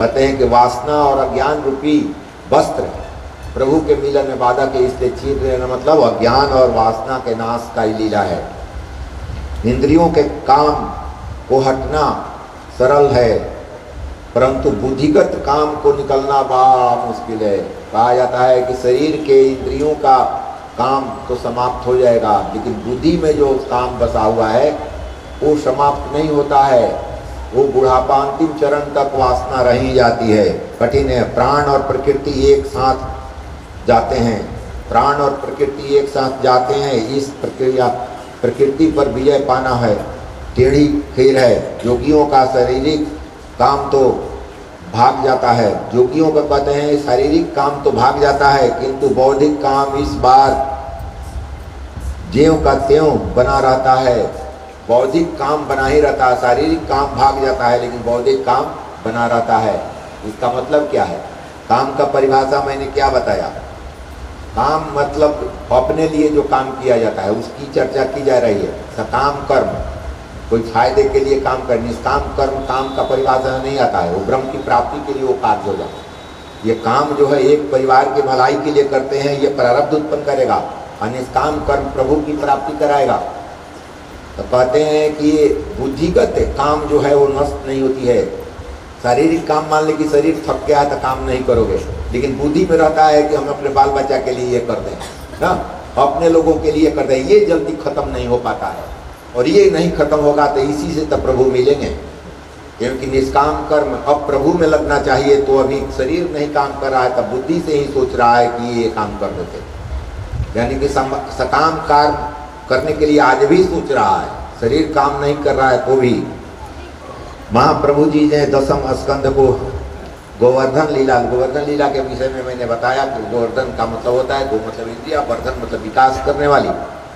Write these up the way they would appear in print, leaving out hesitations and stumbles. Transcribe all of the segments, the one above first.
कहते हैं कि वासना और अज्ञान रूपी वस्त्र प्रभु के मिलन में बाधा के इसलिए चीर लेना, मतलब अज्ञान और वासना के नाश का ही लीला है। इंद्रियों के काम को हटना सरल है, परंतु बुद्धिगत काम को निकलना बड़ा मुश्किल है। कहा जाता है कि शरीर के इंद्रियों का काम तो समाप्त हो जाएगा, लेकिन बुद्धि में जो काम बसा हुआ है वो समाप्त नहीं होता है। वो बुढ़ापा अंतिम चरण तक वासना रही जाती है। कठिन है। प्राण और प्रकृति एक साथ जाते हैं, प्राण और प्रकृति एक साथ जाते हैं। इस प्रकृति पर विजय पाना है, टेढ़ी खीर है। योगियों का शारीरिक काम तो भाग जाता है, योगियों का कहते हैं शारीरिक काम तो भाग जाता है, किंतु बौद्धिक काम इस बार ज्यों का त्यों बना रहता है। बौद्धिक काम बना ही रहता है, शारीरिक काम भाग जाता है, लेकिन बौद्धिक काम बना रहता है। इसका मतलब क्या है? काम का परिभाषा मैंने क्या बताया? काम मतलब अपने लिए जो काम किया जाता है उसकी चर्चा की जा रही है। सकाम कर्म, कोई फायदे के लिए काम कर। निष्काम कर्म काम का परिभाषा नहीं आता है, वो ब्रह्म की प्राप्ति के लिए वो कार्य हो जाता है। ये काम जो है एक परिवार के भलाई के लिए करते हैं, ये प्रारब्ध उत्पन्न करेगा, और निष्काम कर्म प्रभु की प्राप्ति कराएगा। तो कहते हैं कि ये बुद्धिगत काम जो है वो नष्ट नहीं होती है। शारीरिक काम, मान ले कि शरीर थक गया तो काम नहीं करोगे, लेकिन बुद्धि में रहता है कि हम अपने बाल बच्चा के लिए ये कर दें ना, अपने लोगों के लिए कर दें, ये जल्दी खत्म नहीं हो पाता है। और ये नहीं खत्म होगा तो इसी से तब प्रभु मिलेंगे, क्योंकि निष्काम कर्म अब प्रभु में लगना चाहिए। तो अभी शरीर नहीं काम कर रहा है, तब बुद्धि से ही सोच रहा है कि ये काम कर देते, यानी कि सकाम कार्य करने के लिए आज भी सोच रहा है, शरीर काम नहीं कर रहा है तो भी। महाप्रभु जी ने 10वें स्कंद को गोवर्धन लीला के विषय में मैंने बताया कि गोवर्धन का मतलब होता है, गो मतलब इंद्रिया, वर्धन मतलब विकास करने वाली,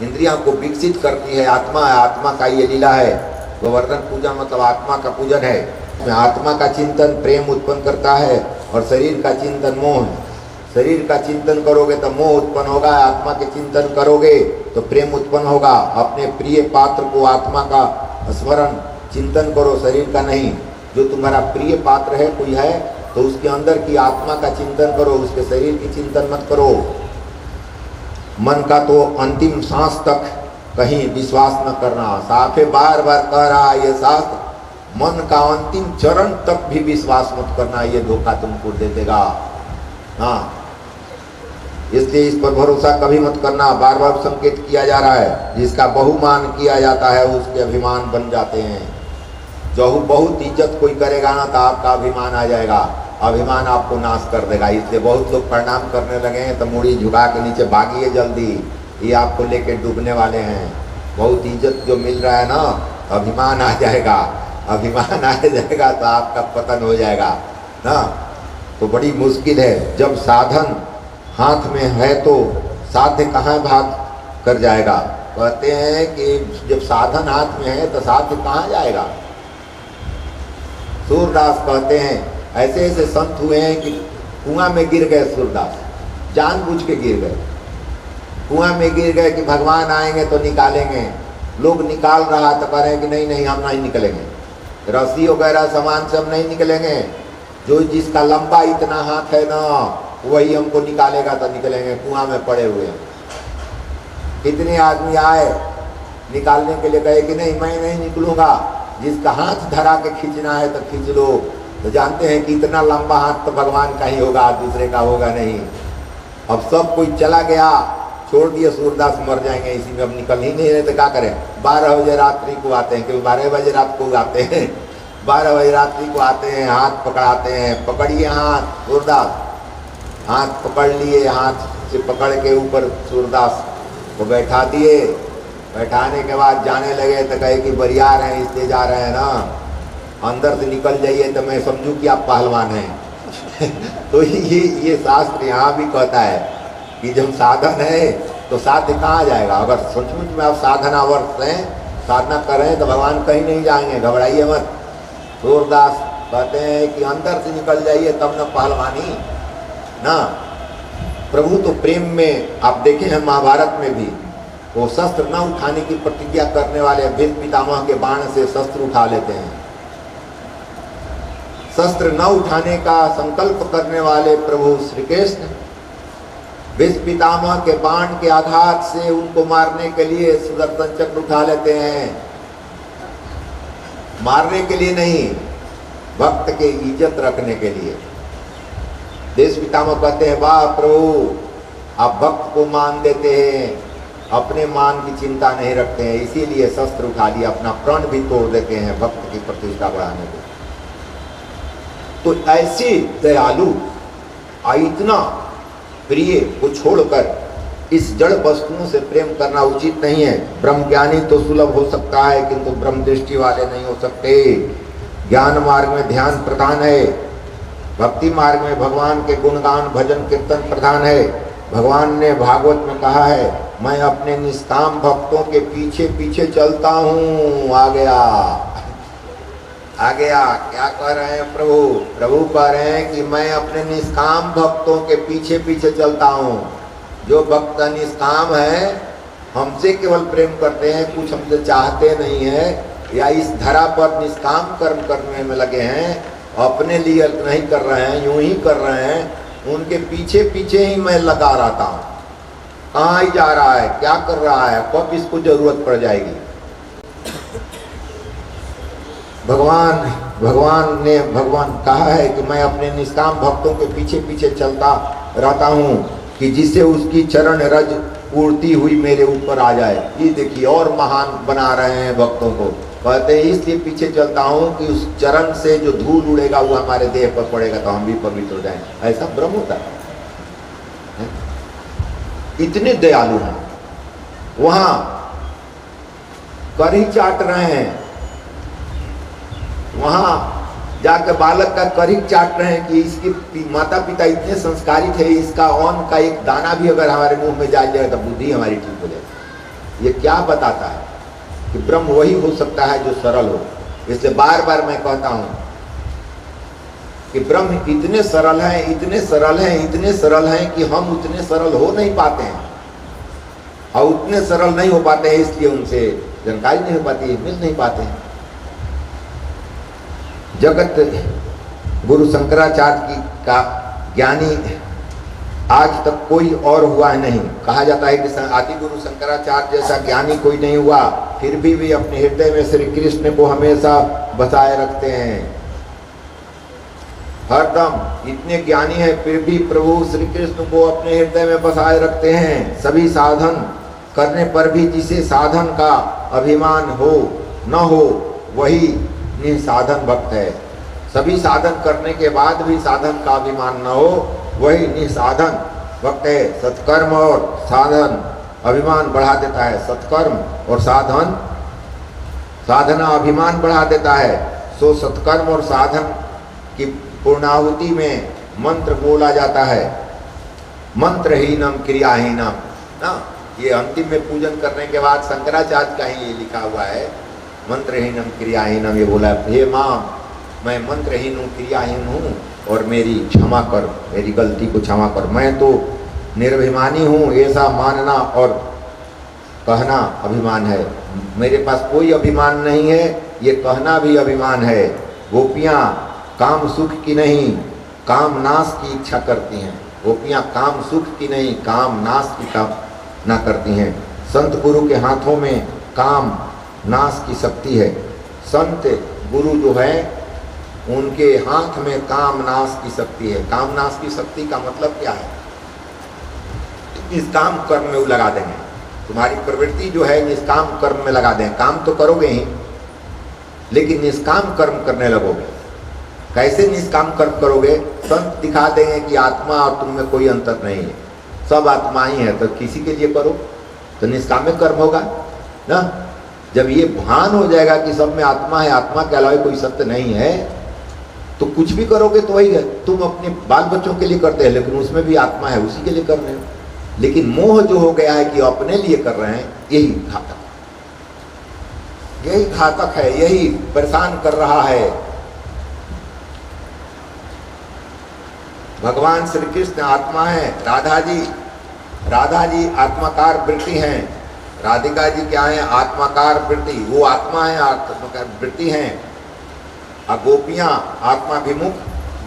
इंद्रियां को विकसित करती है। आत्मा है, आत्मा का ये लीला है। गोवर्धन पूजा मतलब आत्मा का पूजन है। आत्मा का चिंतन प्रेम उत्पन्न करता है, और शरीर का चिंतन मोह। शरीर का चिंतन करोगे तो मोह उत्पन्न होगा, आत्मा के चिंतन करोगे तो प्रेम उत्पन्न होगा। अपने प्रिय पात्र को आत्मा का स्मरण चिंतन करो, शरीर का नहीं। जो तुम्हारा प्रिय पात्र है कोई है तो उसके अंदर की आत्मा का चिंतन करो, उसके शरीर की चिंतन मत करो। मन का तो अंतिम सांस तक कहीं विश्वास न करना। साफे बार बार कह रहा है ये शास्त्र, मन का अंतिम चरण तक भी विश्वास मत करना, ये धोखा तुमको दे देगा। हाँ, इसलिए इस पर भरोसा कभी मत करना। बार बार संकेत किया जा रहा है, जिसका बहुमान किया जाता है उसके अभिमान बन जाते हैं। जो बहुत इज्जत कोई करेगा ना तो आपका अभिमान आ जाएगा, अभिमान आपको नाश कर देगा। इसलिए बहुत लोग प्रणाम करने लगे हैं तो मुड़ी झुका के नीचे भागिए जल्दी, ये आपको लेके डूबने वाले हैं। बहुत इज्जत जो मिल रहा है ना, अभिमान आ जाएगा, अभिमान आ जाएगा तो आपका पतन हो जाएगा ना। तो बड़ी मुश्किल है। जब साधन हाथ में है तो साध्य कहाँ भाग कर जाएगा। कहते हैं कि जब साधन हाथ में है तो साध्य कहाँ जाएगा। सूरदास कहते हैं ऐसे ऐसे संत हुए हैं कि कुआं में गिर गए। सूरदास जानबूझ के गिर गए, कुआं में गिर गए कि भगवान आएंगे तो निकालेंगे। लोग निकाल रहा तो कह रहे हैं कि नहीं नहीं हम नहीं निकलेंगे, रस्सी वगैरह सामान सब नहीं निकलेंगे। जो जिसका लंबा इतना हाथ है ना वही हमको निकालेगा तो निकलेंगे। कुआं में पड़े हुए हैं। कितने आदमी आए निकालने के लिए, कहे कि नहीं मैं नहीं निकलूंगा, जिसका हाथ धरा के खींचना है तो खींच लो। तो जानते हैं कि इतना लंबा हाथ तो भगवान का ही होगा, दूसरे का होगा नहीं। अब सब कोई चला गया, छोड़ दिए। सूरदास मर जाएंगे इसी में, अब निकल ही नहीं रहे तो क्या करें। 12 बजे रात्रि को आते हैं, क्योंकि 12 बजे रात को आते हैं, 12 बजे रात्रि को आते हैं, हाथ पकड़ाते हैं। पकड़िए हाथ, सूरदास हाथ पकड़ लिए, हाथ से पकड़ के ऊपर सूरदास को बैठा दिए। बैठाने के बाद जाने लगे तो कहे कि बरियार हैं इसलिए जा रहे हैं ना, अंदर से निकल जाइए तो मैं समझूं कि आप पहलवान हैं। तो ये शास्त्र यहाँ भी कहता है कि जब साधन है तो साध्य कहाँ जाएगा। अगर सचमुच में आप साधनावर्त हैं, साधना कर रहे हैं तो भगवान कहीं नहीं जाएंगे, घबराइए मत। सूरदास कहते हैं कि अंदर से निकल जाइए तब न पहलवानी ना। प्रभु तो प्रेम में आप देखे हैं महाभारत में भी, वो शस्त्र न उठाने की प्रतिज्ञा करने वाले भीष्म पितामह के बाण से शस्त्र उठा लेते हैं। शस्त्र न उठाने का संकल्प करने वाले प्रभु श्री कृष्ण विष पितामह के बाण के आघात से उनको मारने के लिए सुदर्शन चक्र उठा लेते हैं। मारने के लिए नहीं, भक्त के इज्जत रखने के लिए। देश पितामह कहते हैं, वाह प्रभु, आप भक्त को मान देते हैं, अपने मान की चिंता नहीं रखते हैं, इसीलिए शस्त्र उठा लिया, अपना प्राण भी तोड़ देते हैं भक्त की प्रतिष्ठा बढ़ाने के। तो ऐसे दयालु इतना प्रिय को छोड़कर इस जड़ वस्तुओं से प्रेम करना उचित नहीं है। ब्रह्म ज्ञानी तो सुलभ हो सकता है, किंतु ब्रह्म दृष्टि वाले नहीं हो सकते। ज्ञान मार्ग में ध्यान प्रधान है, भक्ति मार्ग में भगवान के गुणगान भजन कीर्तन प्रधान है। भगवान ने भागवत में कहा है, मैं अपने निष्काम भक्तों के पीछे पीछे चलता हूँ। आ गया। क्या कह रहे हैं प्रभु? प्रभु कह रहे हैं कि मैं अपने निष्काम भक्तों के पीछे पीछे चलता हूँ। जो भक्त निष्काम है, हमसे केवल प्रेम करते हैं, कुछ हमसे चाहते नहीं है, या इस धरा पर निष्काम कर्म करने में लगे हैं, अपने लिए नहीं कर रहे हैं, यूं ही कर रहे हैं, उनके पीछे पीछे ही मैं लगा रहता हूँ। कहाँ ही जा रहा है, क्या कर रहा है, कब इसको जरूरत पड़ जाएगी। भगवान कहा है कि मैं अपने निष्काम भक्तों के पीछे पीछे चलता रहता हूँ कि जिससे उसकी चरण रज उड़ती हुई मेरे ऊपर आ जाए। ये देखिए, और महान बना रहे हैं भक्तों को। कहते हैं इसलिए पीछे चलता हूँ कि उस चरण से जो धूल उड़ेगा वो हमारे देह पर पड़ेगा तो हम भी पवित्र हो जाएं। ऐसा ब्रह्म होता है। इतने दयालु हैं। वहां कर ही चाट रहे हैं, वहां जाकर बालक का करी चाट रहे हैं कि इसके माता पिता इतने संस्कारी थे, इसका अन्न का एक दाना भी अगर हमारे मुंह में जाएगा तो बुद्धि हमारी ठीक हो जाएगी। ये क्या बताता है कि ब्रह्म वही हो सकता है जो सरल हो। इसलिए बार बार मैं कहता हूं कि ब्रह्म इतने सरल हैं, इतने सरल हैं, इतने सरल हैं कि हम उतने सरल हो नहीं पाते हैं, और उतने सरल नहीं हो पाते हैं इसलिए उनसे जानकारी नहीं हो पाती है, मिल नहीं पाते हैं। जगत गुरु शंकराचार्य का ज्ञानी आज तक कोई और हुआ है नहीं। कहा जाता है कि आदि गुरु शंकराचार्य जैसा ज्ञानी कोई नहीं हुआ, फिर भी वे अपने हृदय में श्री कृष्ण को हमेशा बसाए रखते हैं। हरदम इतने ज्ञानी है फिर भी प्रभु श्री कृष्ण को अपने हृदय में बसाए रखते हैं। सभी साधन करने पर भी जिसे साधन का अभिमान हो न हो वही निसाधन भक्त है। सभी साधन करने के बाद भी साधन का अभिमान न हो वही निसाधन भक्त है। सत्कर्म और साधन अभिमान बढ़ा देता है, सत्कर्म और साधना अभिमान बढ़ा देता है। सो सत्कर्म और साधन की पूर्णाहुति में मंत्र बोला जाता है, मंत्रहीनम क्रियाहीनम ना। ये अंतिम में पूजन करने के बाद शंकराचार्य का ही ये लिखा हुआ है, मंत्रहीनम क्रियाहीनम। ये बोला, हे माँ मैं मंत्रहीन हूँ, क्रियाहीन हूँ, और मेरी क्षमा कर, मेरी गलती को क्षमा कर। मैं तो निर्भिमानी हूँ, ऐसा मानना और कहना अभिमान है। मेरे पास कोई अभिमान नहीं है, ये कहना भी अभिमान है। गोपियाँ काम सुख की नहीं काम नाश की इच्छा करती हैं। गोपियाँ काम सुख की नहीं काम नाश की कामना करती हैं। संत गुरु के हाथों में काम नाश की शक्ति है। संत गुरु जो है उनके हाथ में काम नाश की शक्ति है। काम नाश की शक्ति का मतलब क्या है? निष्काम कर्म में लगा देंगे, तुम्हारी प्रवृत्ति जो है निष्काम कर्म में लगा दें। काम तो करोगे ही लेकिन निष्काम कर्म करने लगोगे। कैसे निष्काम कर्म करोगे? संत दिखा देंगे कि आत्मा और तुम में कोई अंतर नहीं है, सब आत्मा ही है, तो किसी के लिए करो तो निष्काम कर्म होगा ना। जब ये भान हो जाएगा कि सब में आत्मा है, आत्मा के अलावा कोई सत्य नहीं है, तो कुछ भी करोगे तो वही है। तुम अपने बाल बच्चों के लिए करते हैं लेकिन उसमें भी आत्मा है, उसी के लिए कर रहे हो। लेकिन मोह जो हो गया है कि अपने लिए कर रहे हैं, यही घातक है, यही परेशान कर रहा है। भगवान श्री कृष्ण आत्मा है, राधा जी आत्माकार वृत्ति हैं, राधिका जी क्या है? आत्माकार वृत्ति। वो आत्मा है, आत्माकार वृत्ति हैं। गोपियां आत्माभिमुख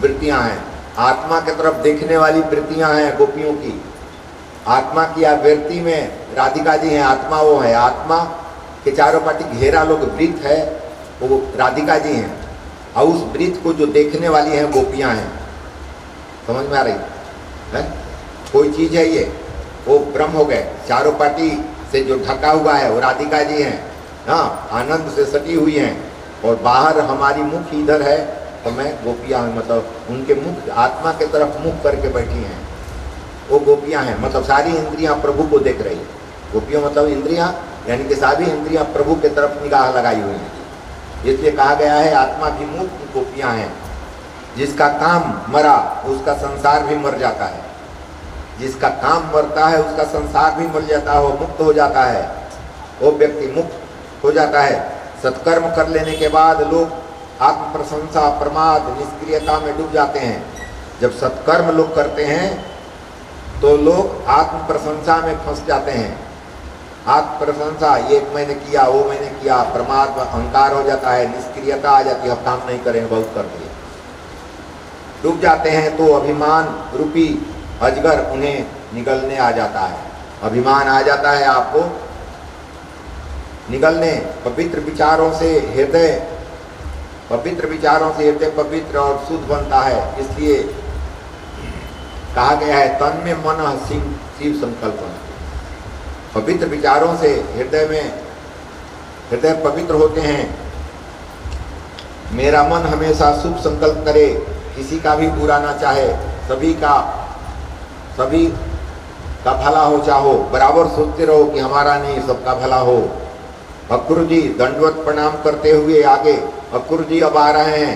वृत्तियां हैं, आत्मा की तरफ देखने वाली वृत्तियां हैं गोपियों की। आत्मा की वृत्ति में राधिका जी हैं, आत्मा वो है, आत्मा के चारों पाटी घेरा लोग वृत्त है, वो राधिका जी हैं, और उस वृत्त को जो देखने वाली हैं गोपियां हैं। समझ में आ रही है? कोई चीज है ये, वो ब्रह्म हो गए, चारों पाटी से जो ढका हुआ है वो राधिका जी हैं, हाँ, आनंद से सटी हुई हैं, और बाहर हमारी मुख इधर है, तो मैं गोपियां, मतलब उनके मुख आत्मा के तरफ मुख करके बैठी हैं, वो गोपियां हैं। मतलब सारी इंद्रियां प्रभु को देख रही है। गोपियां मतलब इंद्रियां, यानी कि सारी इंद्रियां प्रभु के तरफ निगाह लगाई हुई हैं। इसलिए कहा गया है आत्माभिमुख गोपियां हैं। जिसका काम मरा उसका संसार भी मर जाता है, जिसका काम मरता है उसका संसार भी मर जाता है, वो मुक्त हो जाता है, वो व्यक्ति मुक्त हो जाता है। सत्कर्म कर लेने के बाद लोग आत्म प्रशंसा, प्रमाद, निष्क्रियता में डूब जाते हैं। जब सत्कर्म लोग करते हैं तो लोग आत्म प्रशंसा में फंस जाते हैं। आत्म प्रशंसा, ये मैंने किया, वो मैंने किया, प्रमाद, अहंकार हो जाता है, निष्क्रियता आ जाती है, अब काम नहीं करेंगे, बहुत कर दिए, डूब जाते हैं। तो अभिमान रूपी अजगर उन्हें निगलने आ जाता है। अभिमान आ जाता है आपको निगलने। पवित्र विचारों से हृदय पवित्र और शुद्ध बनता है। इसलिए कहा गया है तन में मन शिव संकल्प। पवित्र विचारों से हृदय पवित्र होते हैं। मेरा मन हमेशा शुभ संकल्प करे, किसी का भी बुरा ना चाहे, सभी का भला हो चाहो, बराबर सोचते रहो कि हमारा नहीं सबका भला हो। अक्रूर जी दंडवत प्रणाम करते हुए आगे, अक्रूर जी अब आ रहे हैं,